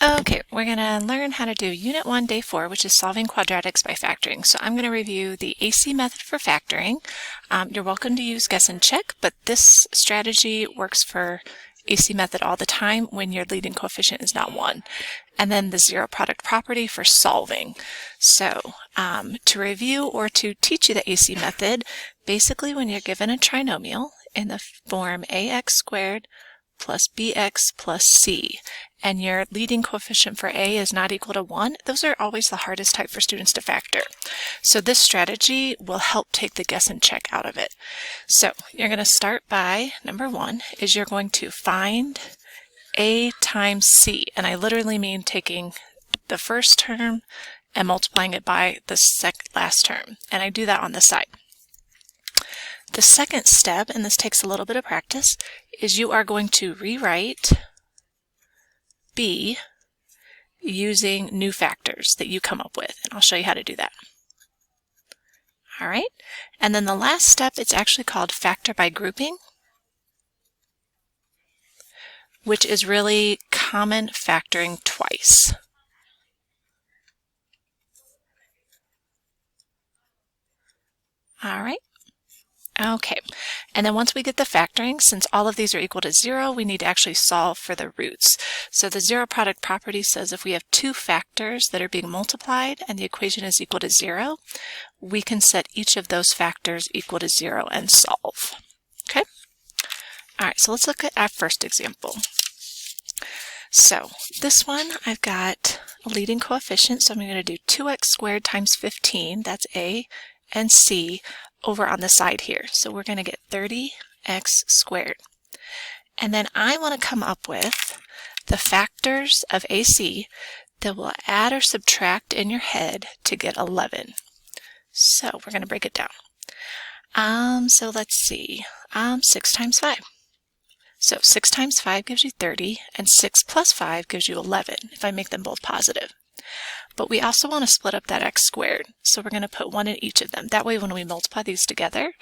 Okay, we're going to learn how to do Unit 1, Day 4, which is solving quadratics by factoring. So I'm going to review the AC method for factoring. You're welcome to use guess and check, but this strategy works for AC method all the time when your leading coefficient is not 1. And then the zero product property for solving. So to review or to teach you the AC method, basically when you're given a trinomial in the form ax squared plus bx plus c, and your leading coefficient for a is not equal to 1, those are always the hardest type for students to factor. So this strategy will help take the guess and check out of it. So you're going to start by, number 1, is you're going to find a times c, and I literally mean taking the first term and multiplying it by the last term, and I do that on the side. The second step, and this takes a little bit of practice, is you are going to rewrite b using new factors that you come up with, and I'll show you how to do that. All right, and then the last step, it's actually called factor by grouping, which is really common factoring twice. All right. Okay, and then once we get the factoring, since all of these are equal to 0, we need to actually solve for the roots. So the zero product property says if we have two factors that are being multiplied and the equation is equal to 0, we can set each of those factors equal to 0 and solve. Okay? All right, so let's look at our first example. So this one, I've got a leading coefficient, so I'm going to do 2x squared times 15, that's a, and c, over on the side here. So we're going to get 30x squared. And then I want to come up with the factors of AC that will add or subtract in your head to get 11. So we're going to break it down. So let's see, 6 times 5. So 6 times 5 gives you 30, and 6 plus 5 gives you 11, if I make them both positive. But we also want to split up that x squared, so we're going to put 1 in each of them. That way when we multiply these together,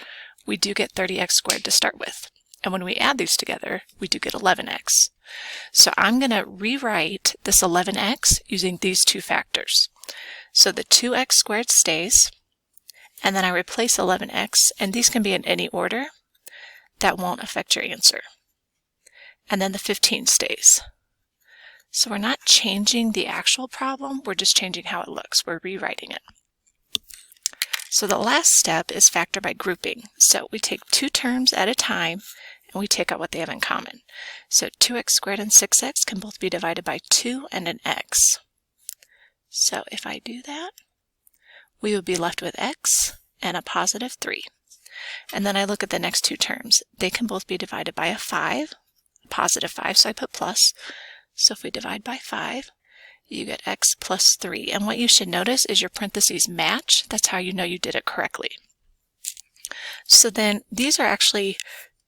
we do get 30x squared to start with. And when we add these together, we do get 11x. So I'm going to rewrite this 11x using these two factors. So the 2x squared stays, and then I replace 11x, and these can be in any order. That won't affect your answer. And then the 15 stays. So we're not changing the actual problem, we're just changing how it looks. We're rewriting it. So the last step is factor by grouping. So we take two terms at a time and we take out what they have in common. So 2x squared and 6x can both be divided by 2 and an x. So if I do that, we would be left with x and a positive 3. And then I look at the next two terms. They can both be divided by a 5, a positive 5, so I put plus. So if we divide by 5, you get x plus 3. And what you should notice is your parentheses match. That's how you know you did it correctly. So then these are actually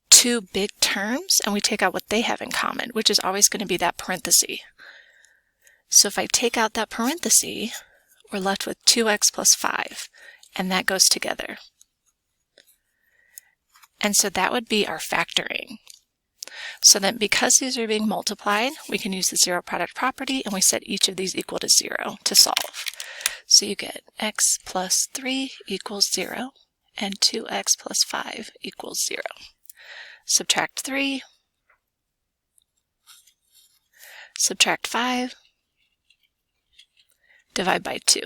two big terms, and we take out what they have in common, which is always going to be that parenthesis. So if I take out that parenthesis, we're left with 2x plus 5, and that goes together. And so that would be our factoring. So then because these are being multiplied, we can use the zero product property and we set each of these equal to 0 to solve. So you get x plus 3 equals 0 and 2x plus 5 equals 0. Subtract 3, subtract 5, divide by 2.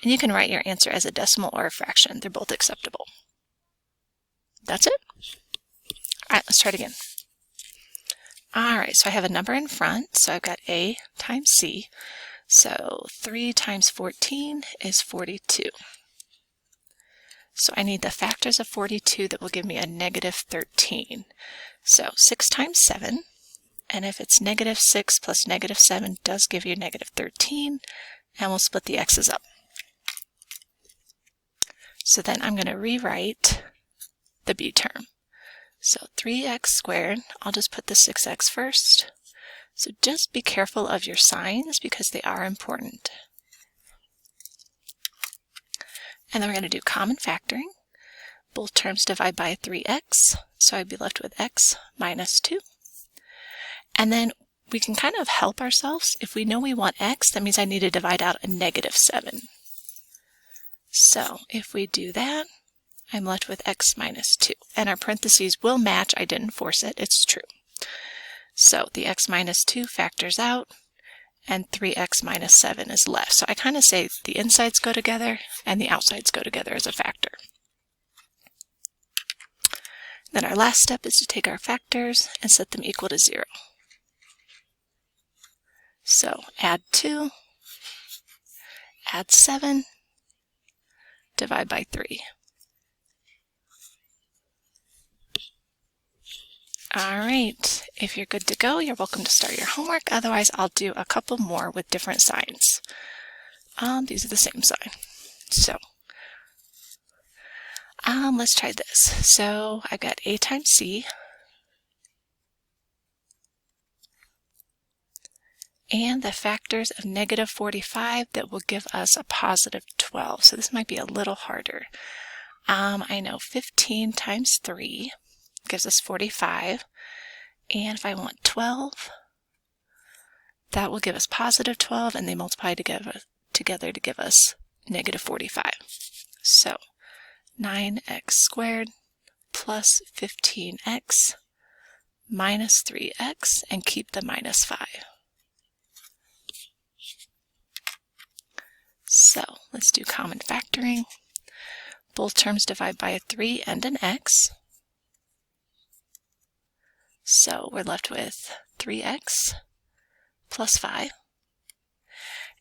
And you can write your answer as a decimal or a fraction. They're both acceptable. That's it. All right, let's try it again. All right, so I have a number in front, so I've got a times c. So 3 times 14 is 42. So I need the factors of 42 that will give me a negative 13. So 6 times 7, and if it's negative 6 plus negative 7 does give you negative 13, and we'll split the x's up. So then I'm going to rewrite the b term. So 3x squared, I'll just put the 6x first. So just be careful of your signs because they are important. And then we're going to do common factoring. Both terms divide by 3x, so I'd be left with x minus 2. And then we can kind of help ourselves. If we know we want x, that means I need to divide out a -7. So if we do that, I'm left with x minus 2. And our parentheses will match. I didn't force it. It's true. So the x minus 2 factors out, and 3x minus 7 is left. So I kind of say the insides go together and the outsides go together as a factor. Then our last step is to take our factors and set them equal to 0. So add 2, add 7, divide by 3. All right, if you're good to go, you're welcome to start your homework. Otherwise, I'll do a couple more with different signs. These are the same sign. So let's try this. So I've got A times C. And the factors of -45 that will give us a +12. So this might be a little harder. I know 15 times 3 gives us 45. And if I want 12, that will give us +12, and they multiply together to give us -45. So 9x squared plus 15x minus 3x, and keep the -5. So let's do common factoring. Both terms divide by a 3 and an x. So we're left with 3x plus 5.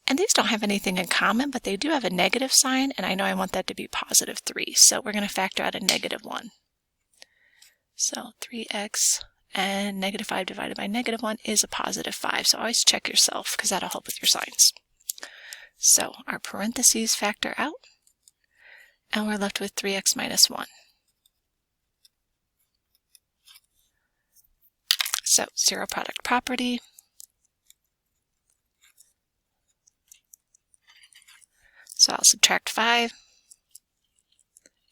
And these don't have anything in common, but they do have a negative sign, and I know I want that to be +3. So we're going to factor out a -1. So 3x and -5 divided by -1 is a +5. So always check yourself, because that'll help with your signs. So our parentheses factor out, and we're left with 3x minus 1. So zero product property. So I'll subtract 5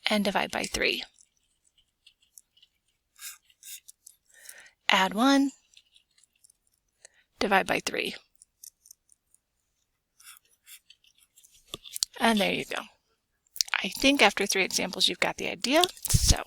and divide by 3. Add 1, divide by 3. And there you go. I think after 3 examples, you've got the idea. So